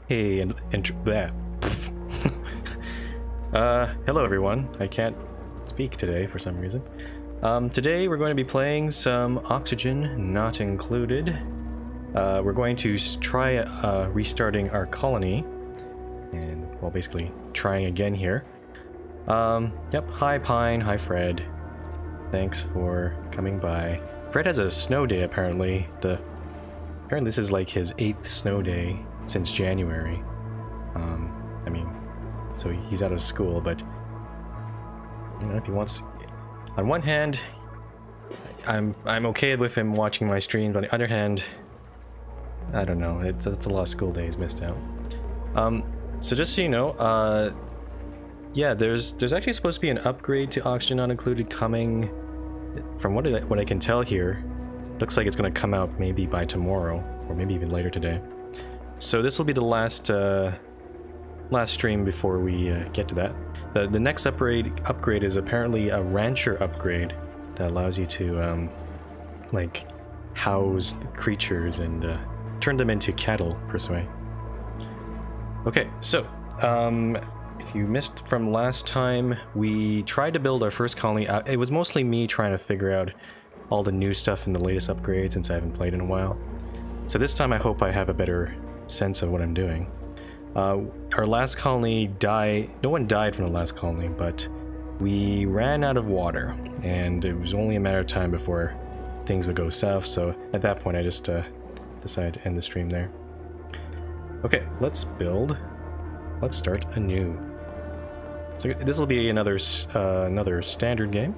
Hey, and there. Hello everyone. I can't speak today for some reason. Today we're going to be playing some Oxygen Not Included. We're going to try restarting our colony, and well, basically trying again here. Yep. Hi Pine. Hi Fred. Thanks for coming by. Fred has a snow day apparently. Apparently this is like his 8th snow day since January. I mean, so he's out of school, but you know, if he wants, on one hand, I'm okay with him watching my stream, but on the other hand, I don't know. It's a lot of school days missed out. So just so you know, yeah, there's actually supposed to be an upgrade to Oxygen Not Included coming. From what I can tell here, looks like it's going to come out maybe by tomorrow, or maybe even later today. So this will be the last stream before we get to that. The next upgrade is apparently a rancher upgrade that allows you to like house creatures and turn them into cattle per se. Okay, so if you missed from last time, we tried to build our first colony. It was mostly me trying to figure out all the new stuff in the latest upgrade since I haven't played in a while. So this time I hope I have a better sense of what I'm doing. Our last colony died. No one died from the last colony, but we ran out of water, and it was only a matter of time before things would go south. So at that point I just decided to end the stream there. Okay, let's build. Let's start anew. So this will be another standard game.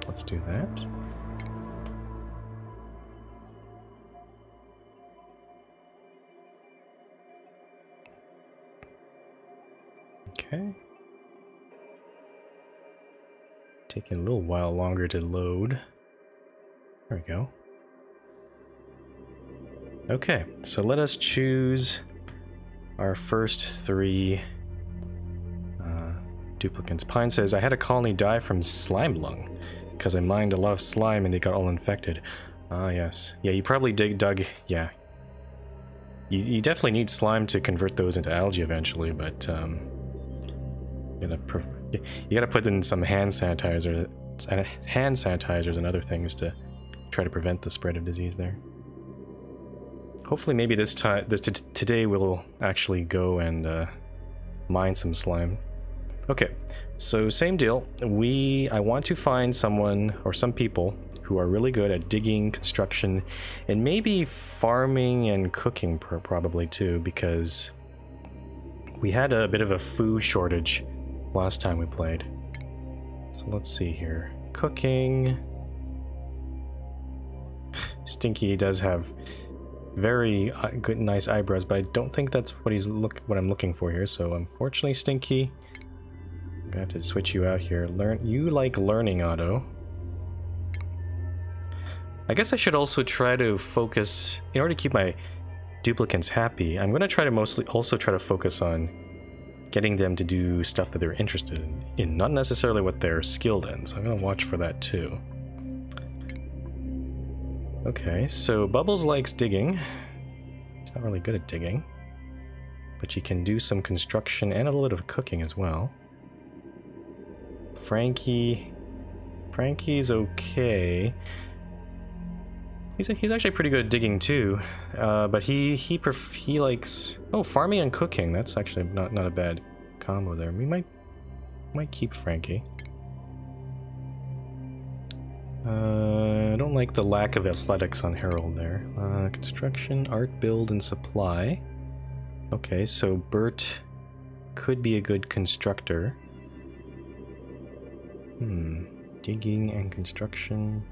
Let's do that. Okay. Taking a little while longer to load. There we go. Okay, so let us choose our first 3 duplicants. Pine says, I had a colony die from slime lung because I mined a lot of slime and they got all infected. Ah, yes. Yeah, you probably dug, yeah. You definitely need slime to convert those into algae eventually, but you gotta put in some hand sanitizers and other things to try to prevent the spread of disease there. Hopefully, maybe today we'll actually go and mine some slime. Okay, so same deal. I want to find someone or some people who are really good at digging, construction, and maybe farming and cooking probably too, because we had a bit of a food shortage last time we played. So let's see here. Cooking. Stinky does have very good, nice eyebrows, but I don't think that's what I'm looking for here. So unfortunately, Stinky, I'm gonna have to switch you out here. You like learning, Otto. I guess I should also try to focus, in order to keep my duplicants happy, I'm gonna try to also try to focus on getting them to do stuff that they're interested in, not necessarily what they're skilled in, so I'm gonna watch for that too. Okay, so Bubbles likes digging. He's not really good at digging, but you can do some construction and a little bit of cooking as well. Frankie's okay. He's actually pretty good at digging too, but he likes farming and cooking. That's actually not a bad combo there. We might keep Frankie. I don't like the lack of athletics on Harold there. Construction, art, build, and supply. Okay, so Bert could be a good constructor. Digging and construction.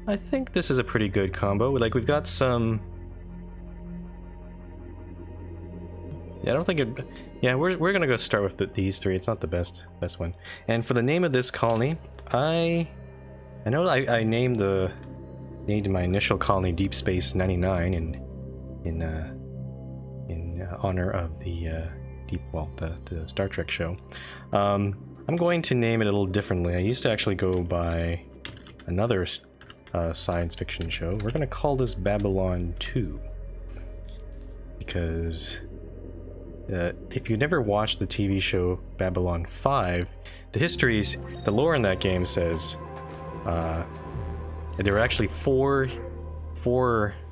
I think this is a pretty good combo. Like, we've got some... Yeah, I don't think it... Yeah, we're gonna go start with these 3. It's not the best one. And for the name of this colony, I know I named my initial colony Deep Space 99 in honor of the the Star Trek show. I'm going to name it a little differently. I used to actually go by another science fiction show. We're gonna call this Babylon 2 because if you never watched the TV show Babylon 5, the lore in that game says there were actually four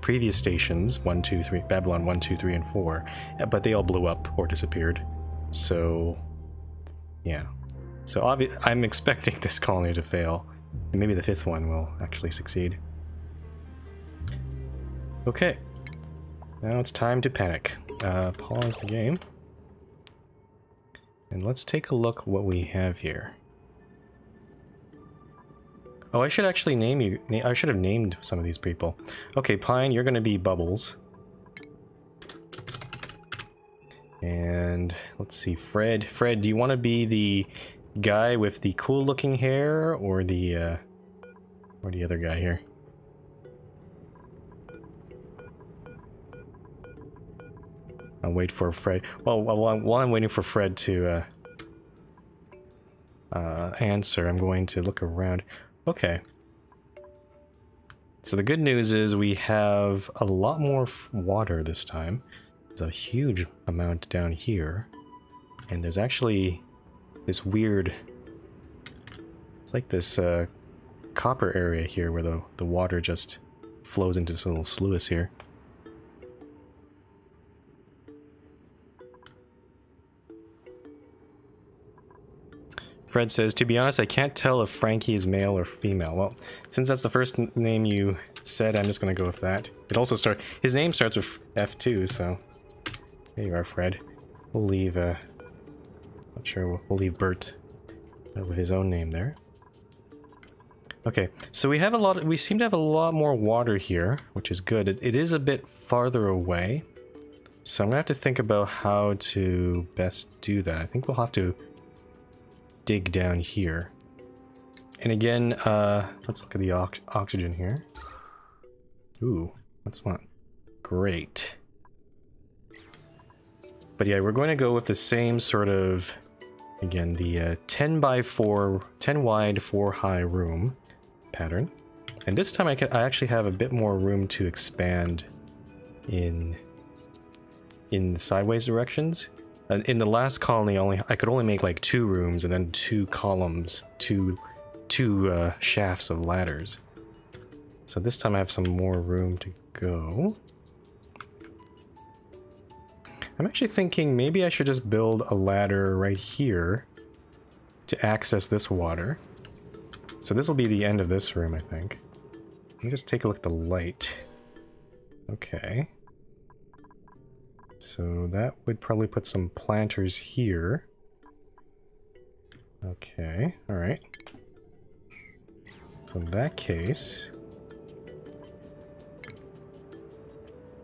previous stations, 1, 2, 3, Babylon 1, 2, 3, and 4, but they all blew up or disappeared. So, yeah. So I'm expecting this colony to fail, and maybe the 5th one will actually succeed. Okay, now it's time to panic. Pause the game, and let's take a look what we have here. Oh, I should actually name you. I should have named some of these people. Okay, Pine, you're going to be Bubbles. And let's see, Fred. Fred, do you want to be the guy with the cool-looking hair, or the other guy here? I'll wait for Fred. Well, while I'm waiting for Fred to answer, I'm going to look around. Okay. So the good news is we have a lot more water this time. There's a huge amount down here. And there's actually this weird... It's like this copper area here where the water just flows into this little sluice here. Fred says, to be honest, I can't tell if Frankie is male or female. Well, since that's the first name you said, I'm just gonna go with that. It also his name starts with F2, so... There you are, Fred. We'll leave, not sure, we'll leave Bert with his own name there. Okay, so we seem to have a lot more water here, which is good. It is a bit farther away, so I'm gonna have to think about how to best do that. I think we'll have to dig down here. And again, let's look at the oxygen here. Ooh, that's not great. But yeah, we're going to go with the same sort of, again, the 10 by 4, 10 wide, 4 high room pattern. And this time I actually have a bit more room to expand in sideways directions. In the last colony, I could only make like 2 rooms and then 2 columns, two shafts of ladders. So this time I have some more room to go. I'm actually thinking maybe I should just build a ladder right here to access this water. So this will be the end of this room, I think. Let me just take a look at the light. Okay. So that would probably put some planters here. Okay, alright. So in that case...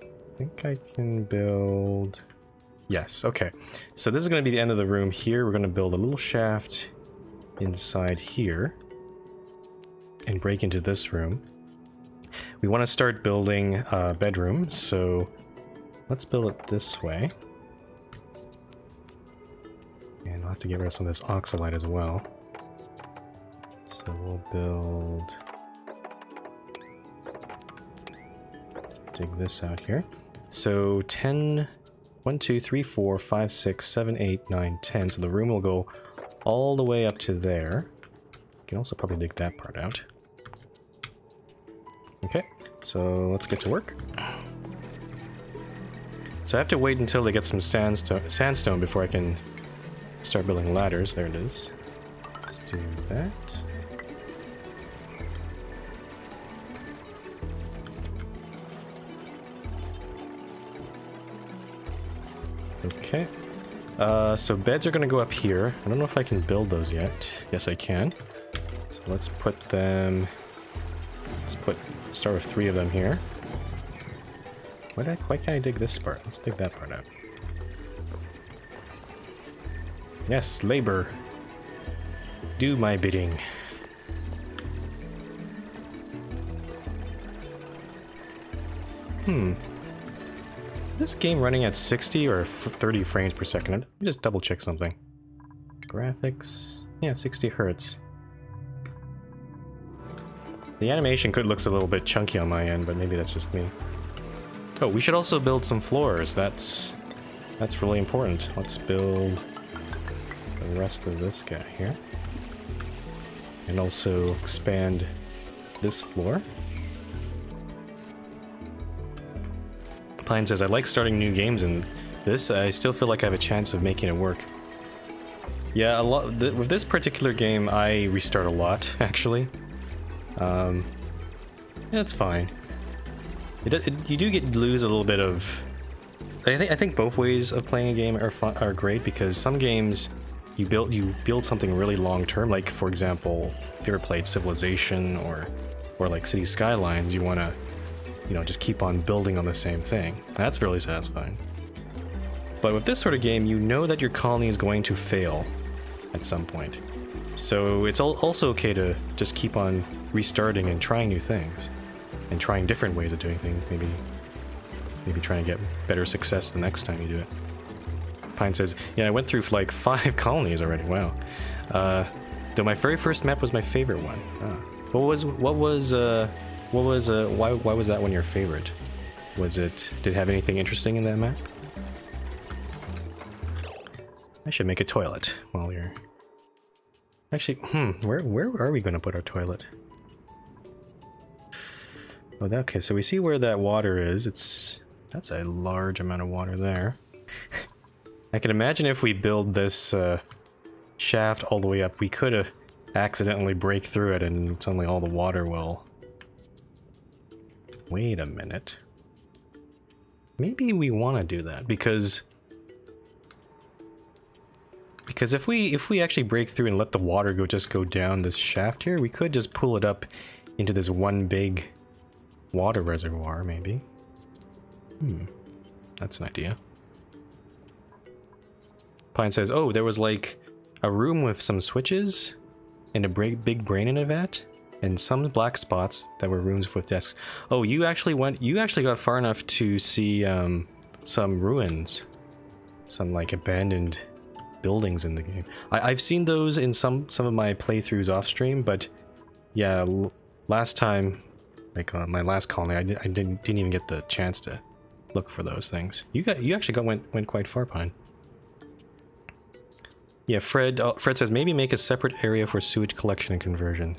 I think I can build... Yes, okay. So this is going to be the end of the room here. We're going to build a little shaft inside here and break into this room. We want to start building a bedroom, so let's build it this way. And I'll have to get rid of some of this oxalite as well. So we'll build... dig this out here. So 10... 1, 2, 3, 4, 5, 6, 7, 8, 9, 10. So the room will go all the way up to there. You can also probably dig that part out. Okay, so let's get to work. So I have to wait until they get some sandstone before I can start building ladders. There it is. Let's do that. Okay, so beds are going to go up here. I don't know if I can build those yet. Yes, I can. So let's put them... start with 3 of them here. Why can't I dig this part? Let's dig that part out. Yes, labor. Do my bidding. Is this game running at 60 or 30 frames per second? Let me just double check something. Graphics... yeah, 60 hertz. The animation looks a little bit chunky on my end, but maybe that's just me. Oh, we should also build some floors. That's That's really important. Let's build the rest of this guy here. And also expand this floor. Pine says, I like starting new games in this. I still feel like I have a chance of making it work. Yeah, with this particular game, I restart a lot, actually. Yeah, it's fine. You do lose a little bit of... I think both ways of playing a game are great, because some games you build something really long term. Like, for example, if you ever played Civilization or like City Skylines, you want to, you know, just keep on building on the same thing. That's really satisfying. But with this sort of game, you know that your colony is going to fail at some point. So it's also okay to just keep on restarting and trying new things. And trying different ways of doing things. Maybe trying to get better success the next time you do it. Pine says, yeah, I went through like 5 colonies already, wow. Though my very first map was my favorite one. Why was that one your favorite? Did it have anything interesting in that map? I should make a toilet while we're... Actually, where are we gonna put our toilet? Oh, okay, so we see where that water is. That's a large amount of water there. I can imagine if we build this shaft all the way up, we could accidentally break through it and suddenly all the water will... Wait a minute. Maybe we want to do that, because if we actually break through and let the water just go down this shaft here, we could just pull it up into this one big water reservoir, maybe. That's an idea. Pine says, oh, there was like a room with some switches and a big brain in a vat and some black spots that were rooms with desks. Oh, you actually got far enough to see some ruins, some like abandoned buildings in the game. I've seen those in some of my playthroughs off stream, but yeah, last time, like my last colony, I didn't even get the chance to look for those things. You actually went quite far, Pine. Yeah, Fred says maybe make a separate area for sewage collection and conversion.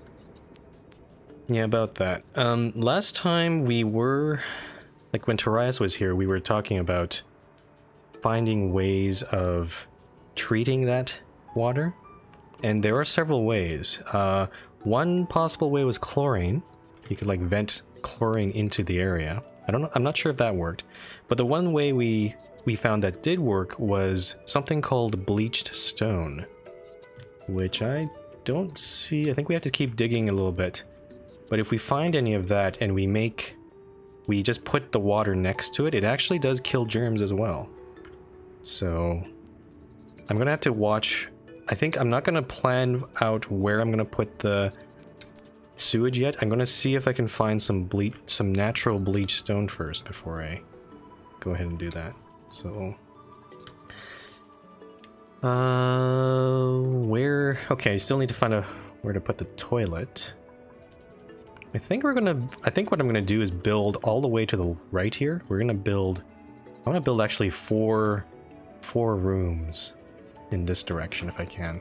Yeah, about that. Last time we were, like when Torias was here, we were talking about finding ways of treating that water, and there are several ways. One possible way was chlorine. You could like vent chlorine into the area. I'm not sure if that worked, but the one way we found that did work was something called bleached stone, which I don't see. I think we have to keep digging a little bit, but if we find any of that and we just put the water next to it, it actually does kill germs as well. So I'm gonna have to watch. I think I'm not gonna plan out where I'm gonna put the sewage yet. I'm gonna see if I can find some natural bleached stone first before I go ahead and do that. So okay, still need to find where to put the toilet. I think what I'm gonna do is build all the way to the right here. I want to build actually four rooms in this direction if I can.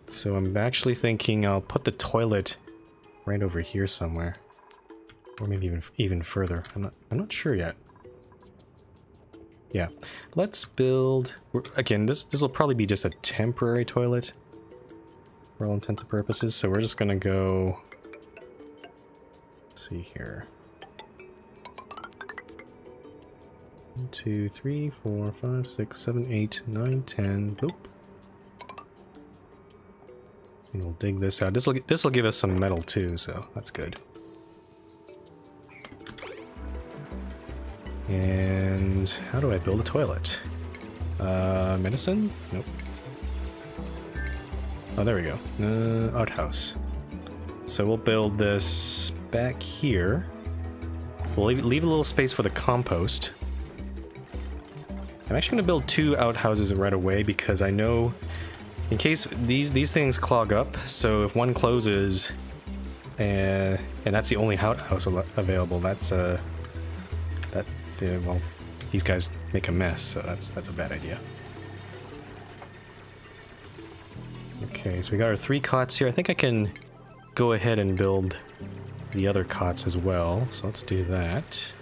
So I'm actually thinking I'll put the toilet right over here somewhere, or maybe even further. I'm not sure yet. Yeah, let's build. Again, this will probably be just a temporary toilet for all intents and purposes. So we're just gonna go. Let's see here. 1, 2, 3, 4, 5, 6, 7, 8, 9, 10. Oop. And we'll dig this out. This will give us some metal too, so that's good. And how do I build a toilet? Medicine? Nope. Oh, there we go. Outhouse. So we'll build this back here. We'll leave a little space for the compost. I'm actually going to build 2 outhouses right away because I know in case these things clog up, so if one closes and that's the only outhouse available, that's that, well, these guys make a mess, so that's a bad idea. Okay, so we got our 3 cots here. I think I can go ahead and build the other cots as well, so let's do that.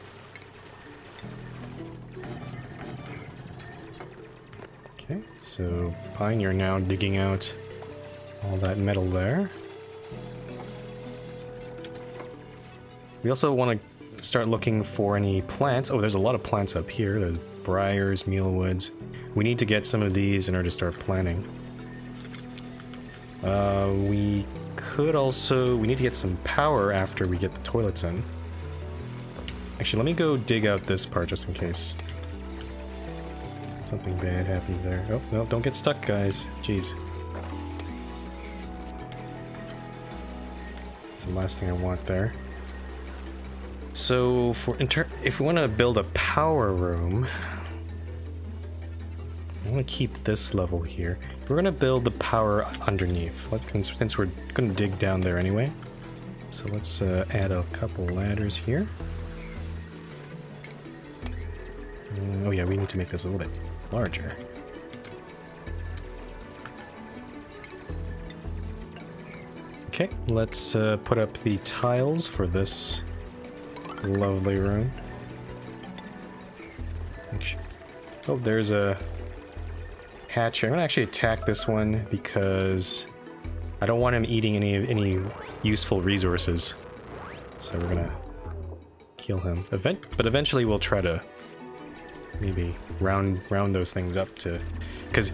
Okay, so Pine, you're now digging out all that metal there. We also want to start looking for any plants. Oh, there's a lot of plants up here. There's briars, mealwoods. We need to get some of these in order to start planting. We could also... we need to get some power after we get the toilets in. Actually, let me go dig out this part just in case something bad happens there. Oh, no, don't get stuck, guys. Jeez. That's the last thing I want there. So, if we want to build a power room, I want to keep this level here. We're going to build the power underneath, since we're going to dig down there anyway. So let's add a couple ladders here. Oh yeah, we need to make this a little bit larger. Okay, let's put up the tiles for this lovely room. Oh, there's a hatch. I'm gonna actually attack this one because I don't want him eating any useful resources. So we're gonna kill him. But eventually we'll try to maybe round those things up to, because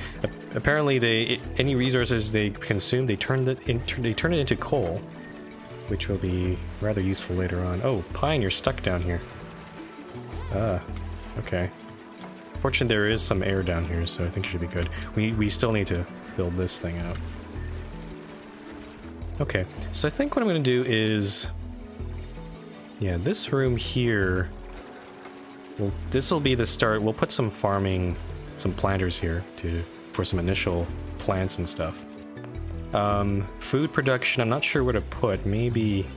apparently any resources they consume, they turn it into coal, which will be rather useful later on. Oh, Pine, you're stuck down here. Okay. Fortunately, there is some air down here, so I think it should be good. We still need to build this thing out. Okay, so I think what I'm going to do is... yeah, this room here... well, this will be the start. We'll put some farming, some planters here for some initial plants and stuff. Food production, I'm not sure where to put. Maybe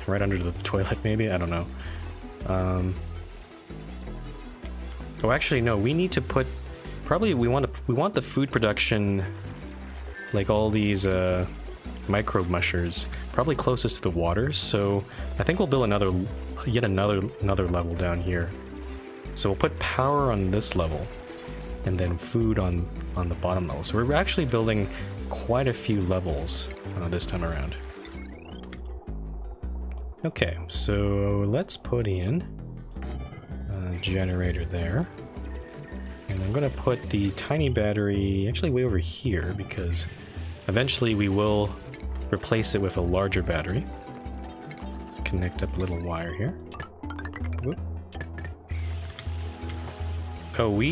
right under the toilet, maybe? I don't know. Oh, actually, no. We need to put... probably we want the food production, like all these microbe mushers, probably closest to the water. So I think we'll build yet another level down here. So we'll put power on this level, and then food on the bottom level. So we're actually building quite a few levels this time around. Okay, so let's put in a generator there. And I'm gonna put the tiny battery actually way over here, because eventually we will replace it with a larger battery. Let's connect up a little wire here. Whoop. Oh,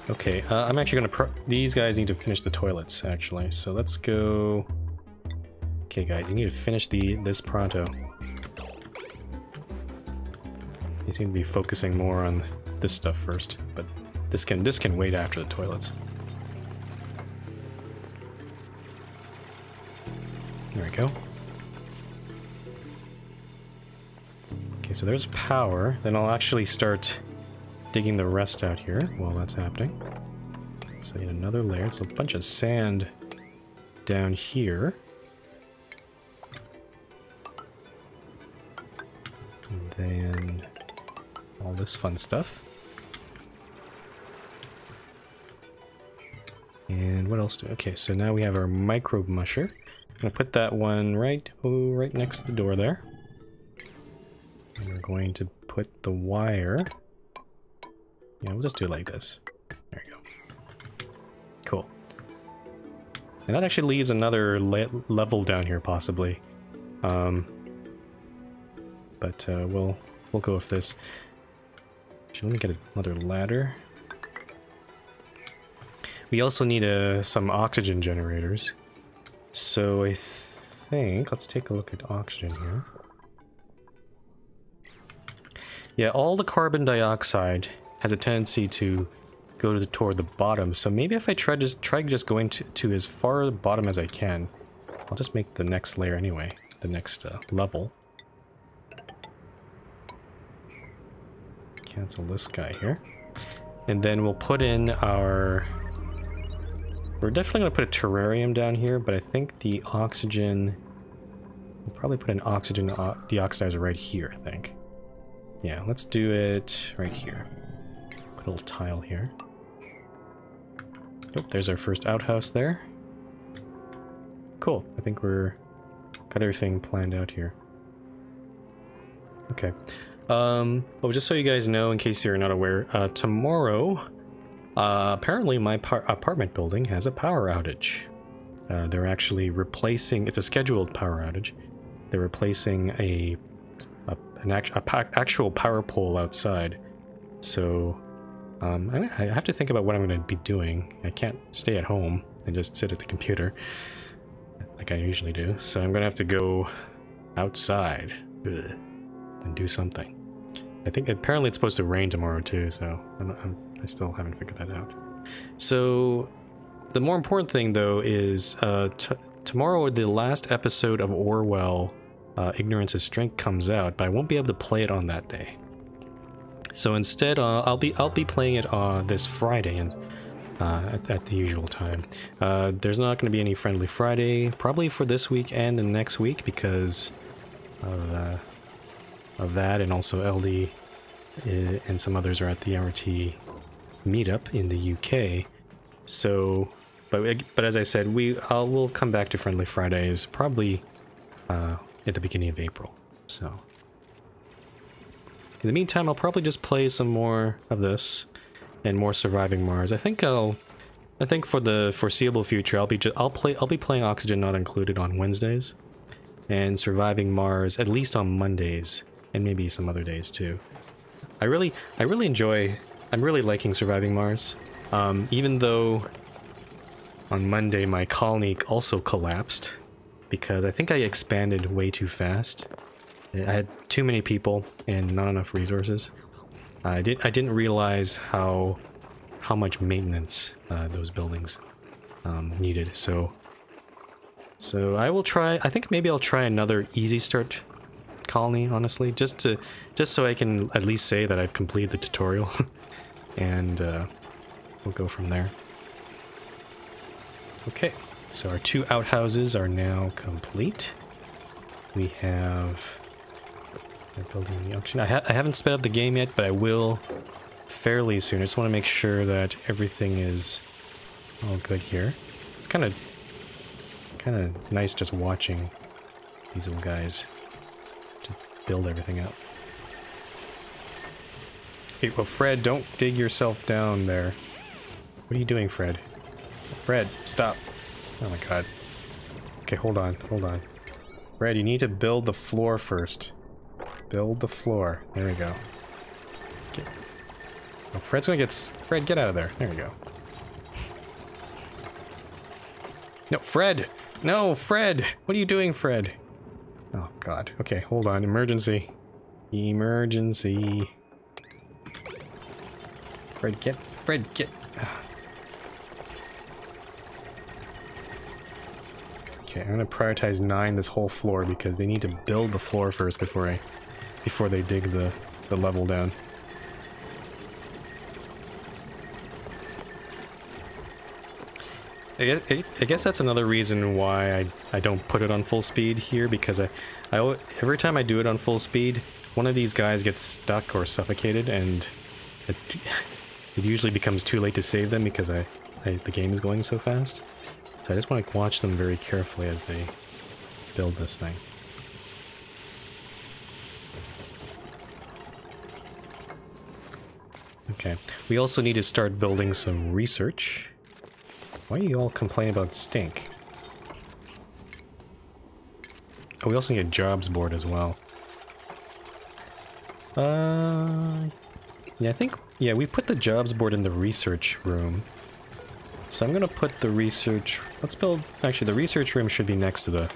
okay, I'm actually gonna these guys need to finish the toilets, actually. So let's go... okay, guys, you need to finish this pronto. You seem to be focusing more on this stuff first, but this can wait after the toilets. There we go. Okay, so there's power. Then I'll actually start digging the rest out here while that's happening. So I need another layer. It's a bunch of sand down here. And then all this fun stuff. And what else okay, so now we have our microbe musher. I'm gonna put that one right next to the door there. And we're going to put the wire... yeah, we'll just do it like this. There you go. Cool. And that actually leaves another level down here, possibly. But we'll go with this. Actually, let me get another ladder. We also need some oxygen generators. So I think... let's take a look at oxygen here. Yeah, all the carbon dioxide has a tendency to go toward the bottom. So maybe if I try just going to as far the bottom as I can. I'll just make the next layer anyway, the next level. cancel this guy here. And then we'll put in our... We're definitely going to put a terrarium down here, but I think the oxygen... We'll probably put an oxygen deoxidizer right here, I think. Yeah, let's do it right here. Put a little tile here. Oh, there's our first outhouse there. Cool. I think we're got everything planned out here. Okay. Oh, just so you guys know, in case you're not aware, tomorrow, apparently my apartment building has a power outage. They're actually replacing... It's a scheduled power outage. They're replacing an actual power pole outside. So, I have to think about what I'm going to be doing. I can't stay at home and just sit at the computer like I usually do. So I'm going to have to go outside and do something. I think apparently it's supposed to rain tomorrow too, so I still haven't figured that out. So the more important thing though is tomorrow the last episode of Orwell, Ignorance is Strength, comes out, but I won't be able to play it on that day. So instead, I'll be playing it on this Friday and at the usual time. There's not going to be any Friendly Friday, probably for this week and the next week because of that, and also LD and some others are at the MRT meetup in the UK. So, but as I said, we'll come back to Friendly Fridays probably at the beginning of April. So, in the meantime, I'll probably just play some more of this and more Surviving Mars. I think for the foreseeable future, I'll be playing Oxygen Not Included on Wednesdays, and Surviving Mars at least on Mondays, and maybe some other days too. I'm really liking Surviving Mars. Even though on Monday my colony also collapsed because I think I expanded way too fast. I had too many people and not enough resources. I didn't realize how much maintenance those buildings needed. So I will try. I think maybe I'll try another easy start colony, honestly, just so I can at least say that I've completed the tutorial, and we'll go from there. Okay, so our 2 outhouses are now complete. We have building the auction. I haven't sped up the game yet, but I will fairly soon. I just want to make sure that everything is all good here. It's kind of nice just watching these little guys just build everything up. Okay, well, Fred, don't dig yourself down there. What are you doing, Fred? Fred, stop. Oh my god. Okay, hold on. Fred, you need to build the floor first. Build the floor. There we go. Okay. Oh, Fred's gonna get... Fred, get out of there. There we go. No, Fred! No, Fred! What are you doing, Fred? Oh, God. Okay, hold on. Emergency. Emergency. Fred, get... Fred, get... Okay, I'm gonna prioritize 9 this whole floor because they need to build the floor first before they dig the level down. I guess that's another reason why I don't put it on full speed here, because every time I do it on full speed, one of these guys gets stuck or suffocated, and it usually becomes too late to save them because the game is going so fast. So I just want to watch them very carefully as they build this thing. Okay, we also need to start building some research. Why do you all complain about stink? Oh, we also need a jobs board as well. Yeah, I think... Yeah, we put the jobs board in the research room. So I'm gonna put the research... Let's build... Actually, the research room should be next to the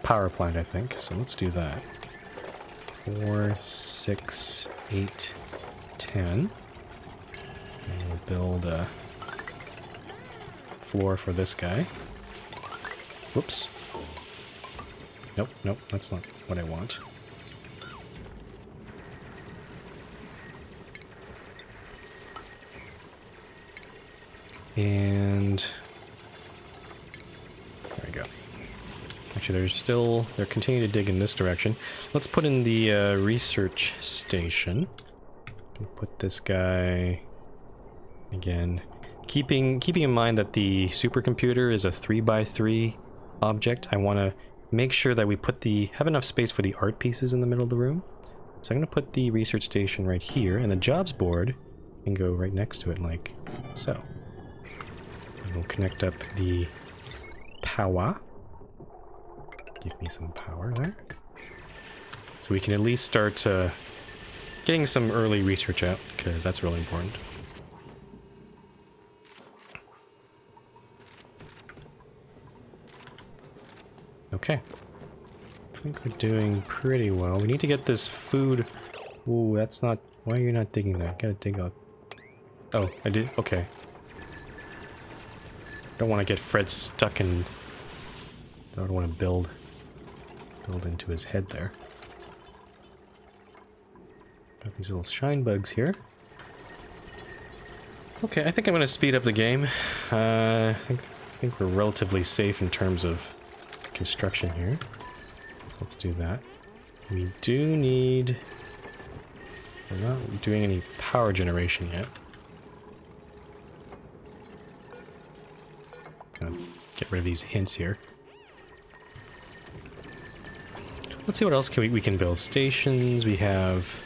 power plant, I think. So let's do that. 4, 6, 8, 10. And we'll build a floor for this guy. Whoops. Nope, nope, that's not what I want. And there we go. Actually, they're continuing to dig in this direction. Let's put in the research station. Put this guy again. Keeping in mind that the supercomputer is a 3x3 object, I want to make sure that we have enough space for the art pieces in the middle of the room. So I'm going to put the research station right here, and the jobs board can go right next to it, like so. And we'll connect up the power. Give me some power there. So we can at least start getting some early research out, because that's really important. Okay. I think we're doing pretty well. We need to get this food. Ooh, that's not... Why are you not digging that? Gotta dig out. Oh, I did? Okay. Don't want to get Fred stuck in... Don't want to build into his head there. Got these little shine bugs here. Okay, I think I'm going to speed up the game. I think we're relatively safe in terms of construction here. Let's do that. We do need... We're not doing any power generation yet. Gonna get rid of these hints here. Let's see what else we can build. Stations, we have...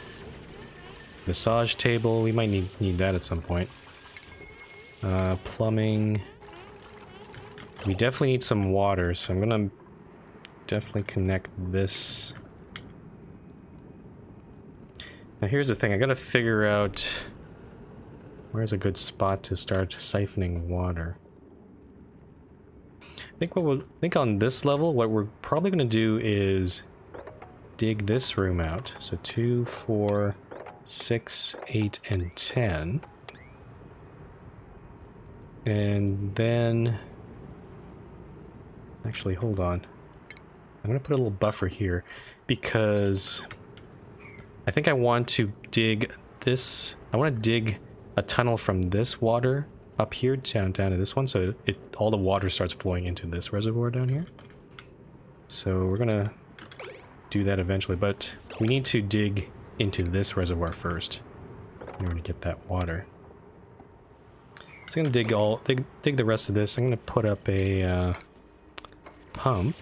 Massage table, we might need that at some point. Plumbing. We definitely need some water, so I'm gonna definitely connect this. Now here's the thing, I gotta figure out where's a good spot to start siphoning water. I think on this level, what we're probably gonna do is dig this room out. So 2, 4, 6, 8, and 10. And then... Actually, hold on. I'm gonna put a little buffer here, because I think I want to dig this... I want to dig a tunnel from this water up here down to this one, so all the water starts flowing into this reservoir down here. So we're gonna do that eventually, but we need to dig into this reservoir first in order to get that water. So I'm gonna dig the rest of this. I'm gonna put up a pump,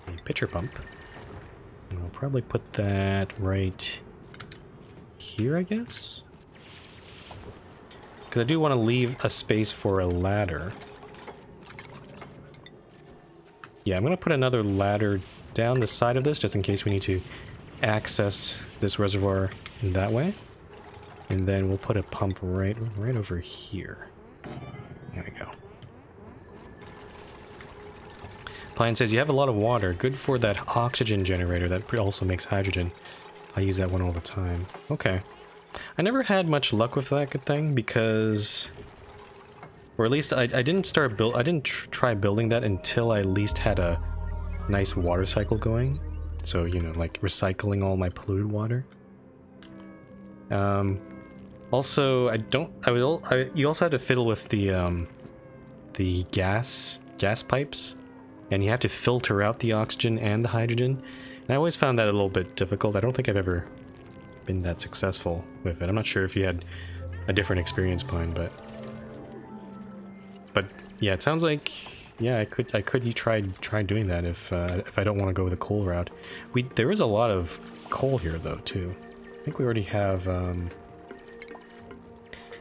a pitcher pump, and I'll probably put that right here, I guess, because I do want to leave a space for a ladder. Yeah, I'm gonna put another ladder down the side of this just in case we need to access this reservoir in that way. And then we'll put a pump right over here. There we go. Pine says, you have a lot of water. Good for that oxygen generator that also makes hydrogen. I use that one all the time. Okay. I never had much luck with that good thing because... Or at least I didn't try building that until I at least had a nice water cycle going. So, you know, like recycling all my polluted water. Also, you also had to fiddle with the gas pipes, and you have to filter out the oxygen and the hydrogen. And I always found that a little bit difficult. I don't think I've ever been that successful with it. I'm not sure if you had a different experience, Pine, but yeah, it sounds like, yeah, I could try doing that if I don't want to go the coal route. There is a lot of coal here though too. I think we already have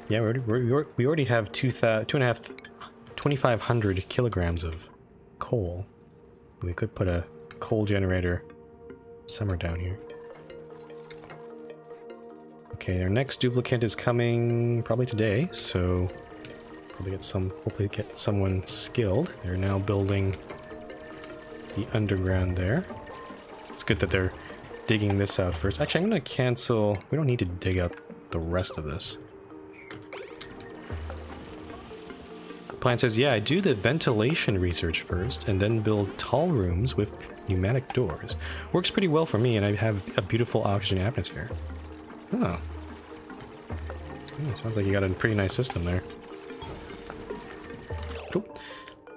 yeah, we already have 2,500 kilograms of coal. We could put a coal generator somewhere down here. Okay, our next duplicate is coming probably today, so hopefully get someone skilled. They're now building the underground there. It's good that they're digging this out first. Actually, I'm gonna cancel. We don't need to dig up the rest of this. Plant says, yeah, I do the ventilation research first and then build tall rooms with pneumatic doors. Works pretty well for me, and I have a beautiful oxygen atmosphere. Oh. Sounds like you got a pretty nice system there. Cool.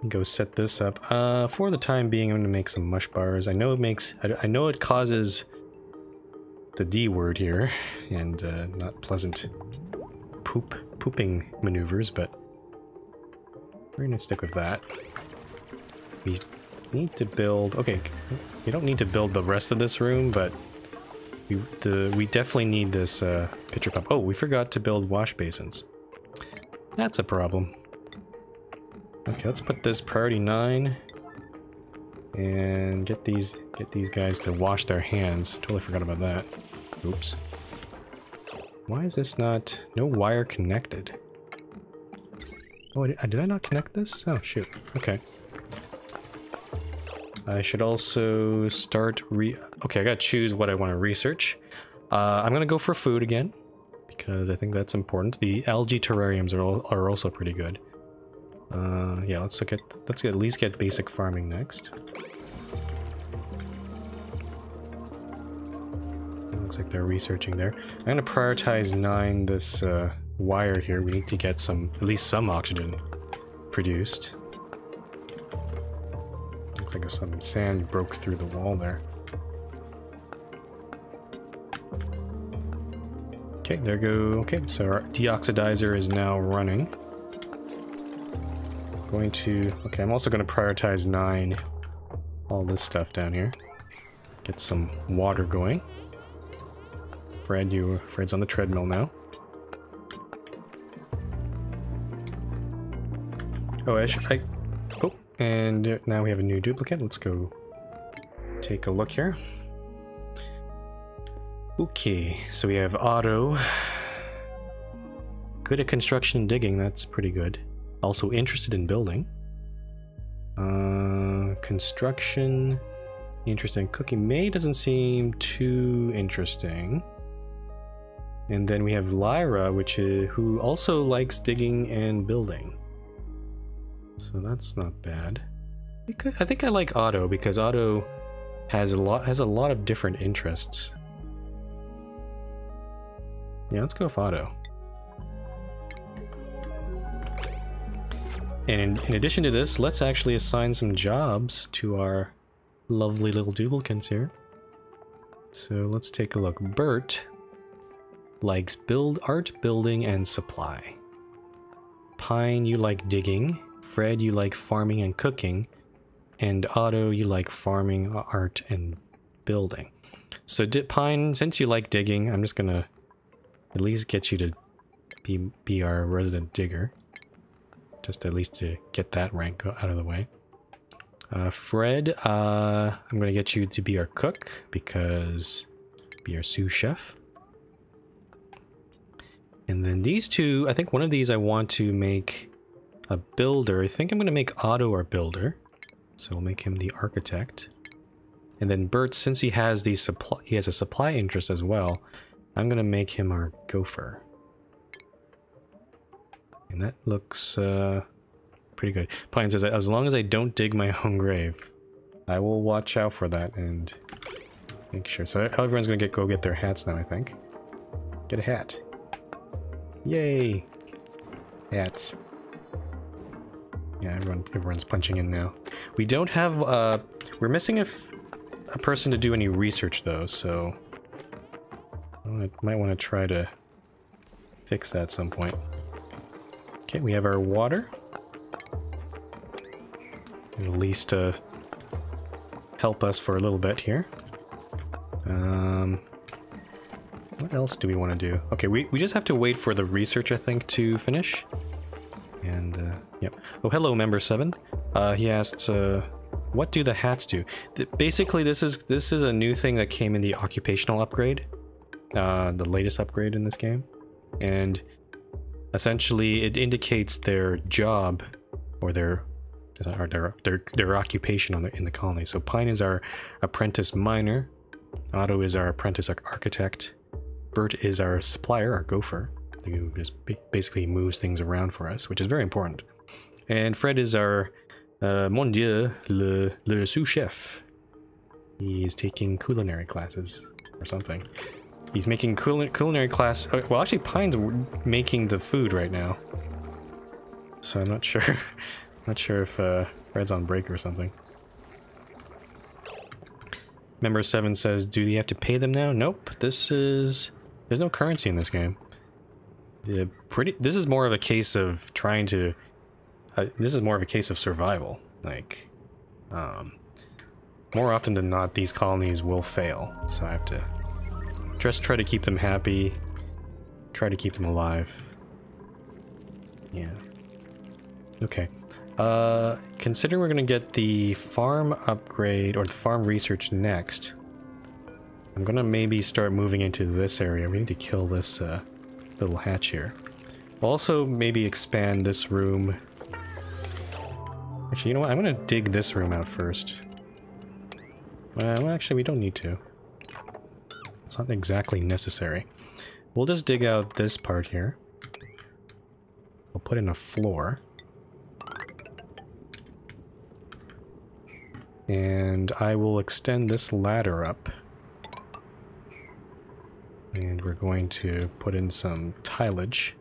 Go set this up. For the time being, I'm going to make some mush bars. I know it makes... I know it causes the D word here, and not pleasant pooping maneuvers, but we're going to stick with that. We need to build... Okay, we don't need to build the rest of this room, but we definitely need this pitcher pump. Oh, we forgot to build wash basins. That's a problem. Okay, let's put this priority 9 and get these guys to wash their hands. Totally forgot about that. Oops. Why is this not... No wire connected? Oh, did I not connect this? Oh, shoot. Okay. I should also start Okay, I gotta choose what I want to research. I'm gonna go for food again, because I think that's important. The algae terrariums are also pretty good. Yeah, let's at least get basic farming next. Looks like they're researching there. I'm gonna prioritize 9 this wire here. We need to get at least some oxygen produced. Looks like some sand broke through the wall there. Okay, there go. Okay, so our deoxidizer is now running. Okay, I'm also going to prioritize 9 all this stuff down here. Get some water going. Fred's on the treadmill now. Oh, oh, and now we have a new duplicate. Let's go take a look here. Okay, so we have Otto. Good at construction and digging, that's pretty good. Also interested in building. Construction, interested in cooking. May doesn't seem too interesting. And then we have Lyra, who also likes digging and building. So that's not bad. I think I like Otto because Otto has a lot of different interests. Yeah, let's go with Otto. And in addition to this, let's actually assign some jobs to our lovely little duplicates here. So let's take a look. Bert likes art, building, and supply. Pine, you like digging. Fred, you like farming and cooking. And Otto, you like farming, art, and building. So Pine, since you like digging, I'm just gonna at least get you to be our resident digger. Just at least to get that rank out of the way. Fred, I'm gonna get you to be our cook, because be our sous chef. And then these two, I think one of these I want to make a builder. I think I'm gonna make Otto our builder. So we'll make him the architect. And then Bert, since he has a supply interest as well, I'm gonna make him our gopher. And that looks pretty good. Pine says that as long as I don't dig my own grave, I will watch out for that and make sure. So everyone's gonna go get their hats now, I think. Get a hat. Yay! Hats. Yeah, everyone's punching in now. We don't have, we're missing a person to do any research though, so I might want to try to fix that at some point. Okay, we have our water. At least help us for a little bit here. What else do we want to do? Okay, we just have to wait for the research, I think, to finish. And, yep. Oh, hello, member 7. He asks, what do the hats do? Basically, this is a new thing that came in the occupational upgrade. The latest upgrade in this game. And essentially, it indicates their job, or their occupation in the colony. So Pine is our apprentice miner. Otto is our apprentice architect. Bert is our supplier, our gopher, who just basically moves things around for us, which is very important. And Fred is our, mon dieu, le sous-chef. He is taking culinary classes, or something. He's making culinary class... well, actually, Pine's making the food right now. So I'm not sure Not sure if Fred's on break or something. Member 7 says, do you have to pay them now? Nope. This is... There's no currency in this game. Yeah, this is more of a case of trying to... this is more of a case of survival. Like, more often than not, these colonies will fail. So I have to just try to keep them happy. Try to keep them alive. Yeah. Okay. Considering we're gonna get the farm upgrade, or the farm research next, I'm gonna maybe start moving into this area. We need to kill this, little hatch here. Also, maybe expand this room. Actually, you know what? I'm gonna dig this room out first. Well, actually, we don't need to. It's not exactly necessary. We'll just dig out this part here. We'll put in a floor. And I will extend this ladder up. And we're going to put in some tilage.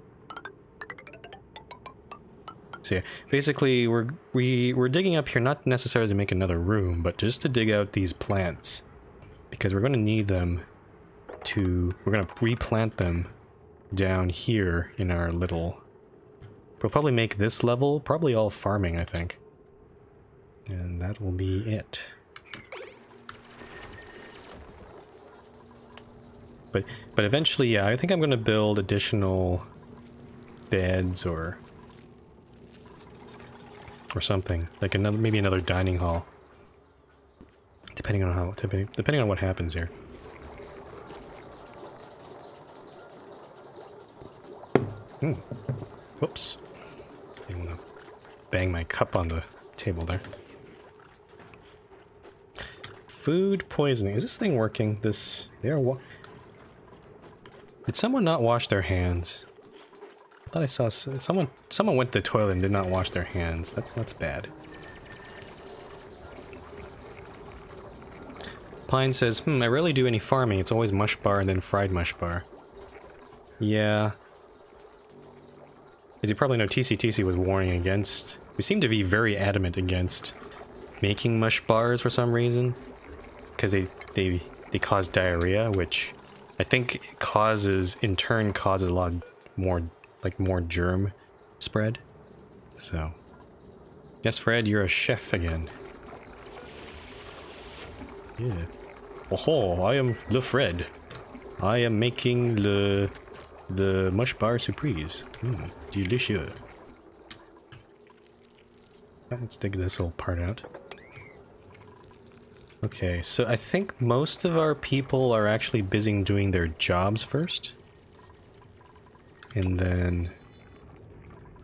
So yeah, basically we're digging up here not necessarily to make another room, but just to dig out these plants. Because we're going to need them to... We're going to replant them down here in our little... We'll probably make this level probably all farming, I think. And that will be it. But eventually, yeah, I think I'm going to build additional beds or something, like another, maybe another dining hall, depending on how, depending on what happens here. Whoops! I didn't want to bang my cup on the table there. Food poisoning. Is this thing working? This... Did someone not wash their hands? I thought I saw someone went to the toilet and did not wash their hands. That's bad. Pine says, I rarely do any farming. It's always mush bar and then fried mush bar. Yeah. As you probably know, TCTC was warning against... We seem to be very adamant against making mush bars for some reason. Because they cause diarrhea, which I think in turn causes a lot more, like, more germ spread. So, yes, Fred, you're a chef again. Yeah. Oh, I am Le Fred. I am making the mush bar surprise. Delicious. Let's dig this little part out. Okay, so I think most of our people are actually busy doing their jobs first. And then...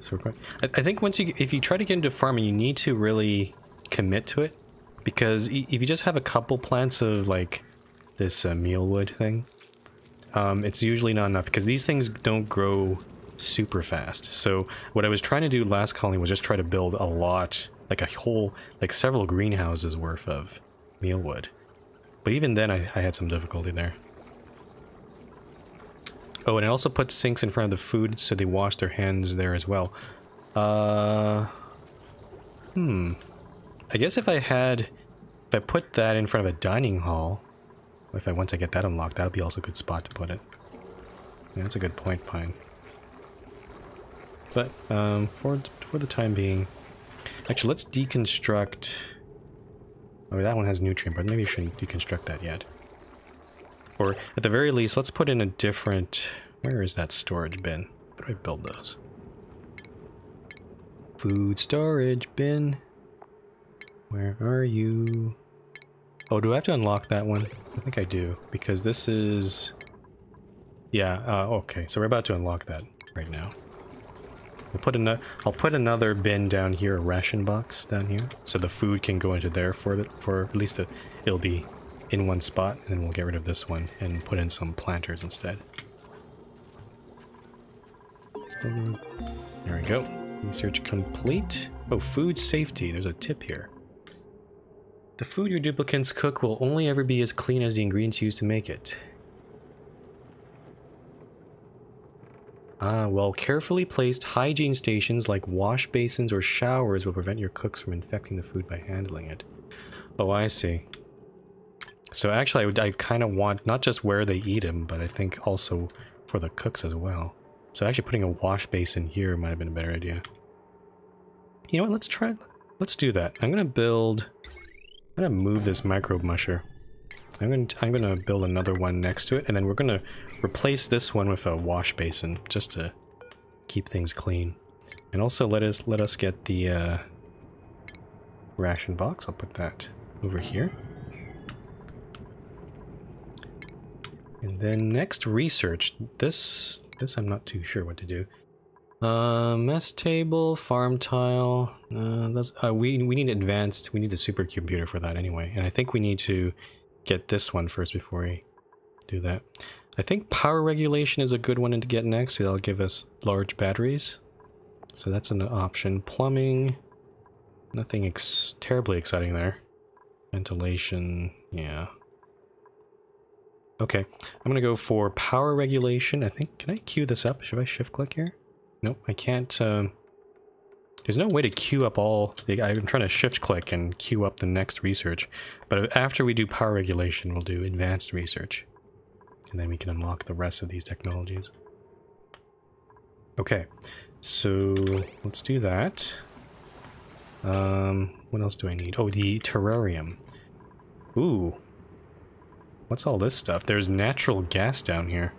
So I think if you try to get into farming, you need to really commit to it. Because if you just have a couple plants of, like, this mealwood thing, it's usually not enough. Because these things don't grow super fast. So what I was trying to do last colony was just try to build a lot, like a whole, like several greenhouses worth of mealwood. But even then I had some difficulty there. Oh, and I also put sinks in front of the food so they wash their hands there as well. I guess if I put that in front of a dining hall, once I get that unlocked, that'll be also a good spot to put it. Yeah, that's a good point, Pine. But for the time being, actually, let's deconstruct. Oh, that one has nutrient, but maybe you shouldn't deconstruct that yet. Or at the very least, let's put in a different... Where is that storage bin? How do I build those? Food storage bin. Where are you? Oh, do I have to unlock that one? I think I do, because this is... Yeah, okay, so we're about to unlock that right now. I'll put another bin down here, a ration box down here, so the food can go into there for at least it'll be in one spot, and then we'll get rid of this one and put in some planters instead. There we go. Research complete. Oh, food safety. There's a tip here. The food your duplicants cook will only ever be as clean as the ingredients used to make it. Well, carefully placed hygiene stations like wash basins or showers will prevent your cooks from infecting the food by handling it. Oh, I see. So actually, I kind of want not just where they eat them, but I think also for the cooks as well. So actually putting a wash basin here might have been a better idea. You know what, let's do that. I'm gonna move this microbe musher. I'm gonna build another one next to it, and then we're gonna replace this one with a wash basin, just to keep things clean. And also let us get the ration box. I'll put that over here. And then next, research. This I'm not too sure what to do. Mess table, farm tile. We need advanced. We need the supercomputer for that anyway. And I think we need to get this one first before we do that. I think power regulation is a good one to get next. That'll give us large batteries. So that's an option. Plumbing. Nothing terribly exciting there. Ventilation. Yeah. Okay, I'm gonna go for power regulation. I think, can I queue this up? Should I shift click here? Nope, I can't. There's no way to queue up all. I'm trying to shift click and queue up the next research. But after we do power regulation, we'll do advanced research. And then we can unlock the rest of these technologies. Okay, so let's do that. What else do I need? Oh, the terrarium. Ooh. What's all this stuff? There's natural gas down here.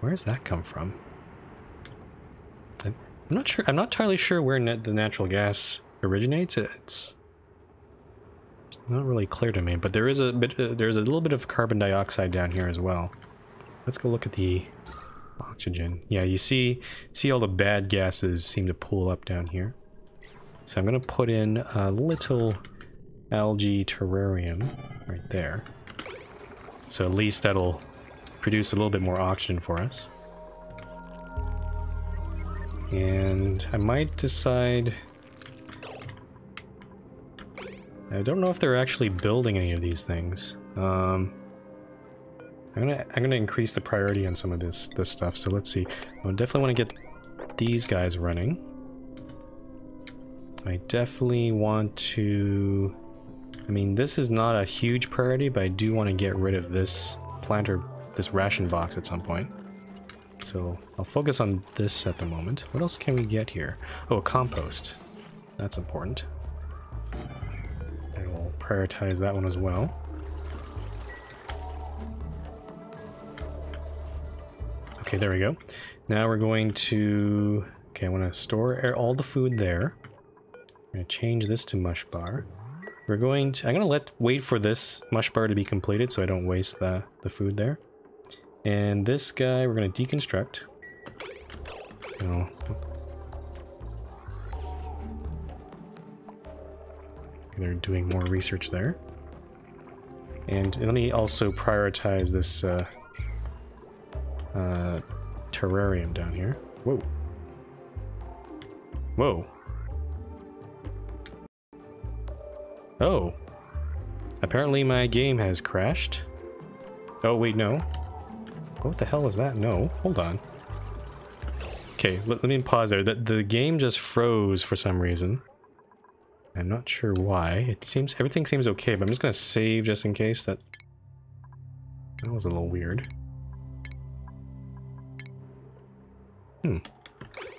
Where does that come from? I'm not sure. I'm not entirely sure where the natural gas originates. It's not really clear to me, but there is a bit. There's a little bit of carbon dioxide down here as well. Let's go look at the oxygen. Yeah, you see all the bad gases seem to pool up down here. So I'm gonna put in a little algae terrarium right there. So at least that'll produce a little bit more oxygen for us. And I might decide... I don't know if they're actually building any of these things. I'm gonna increase the priority on some of this stuff. So let's see. I definitely want to get these guys running. I definitely want to... I mean, this is not a huge priority, but I do want to get rid of this planter, this ration box at some point. So I'll focus on this at the moment. What else can we get here? Oh, a compost. That's important. I will prioritize that one as well. Okay, there we go. Now we're going to... Okay, I want to store all the food there. I'm going to change this to mush bar. We're going to... I'm going to wait for this mush bar to be completed so I don't waste the food there. And this guy we're going to deconstruct. Oh. They're doing more research there. And let me also prioritize this terrarium down here. Whoa. Whoa. Oh. Apparently my game has crashed. Oh, wait, no. What the hell is that? No. Hold on. Okay, let me pause there. The game just froze for some reason. I'm not sure why. Everything seems okay, but I'm just gonna save just in case. That was a little weird.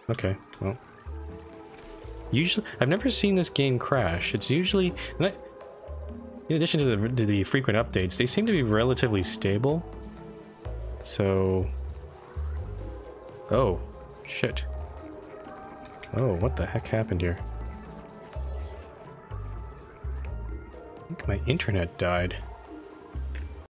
Okay, well. Usually, I've never seen this game crash. It's usually, in addition to the frequent updates, they seem to be relatively stable. So, oh, shit. Oh, what the heck happened here? I think my internet died.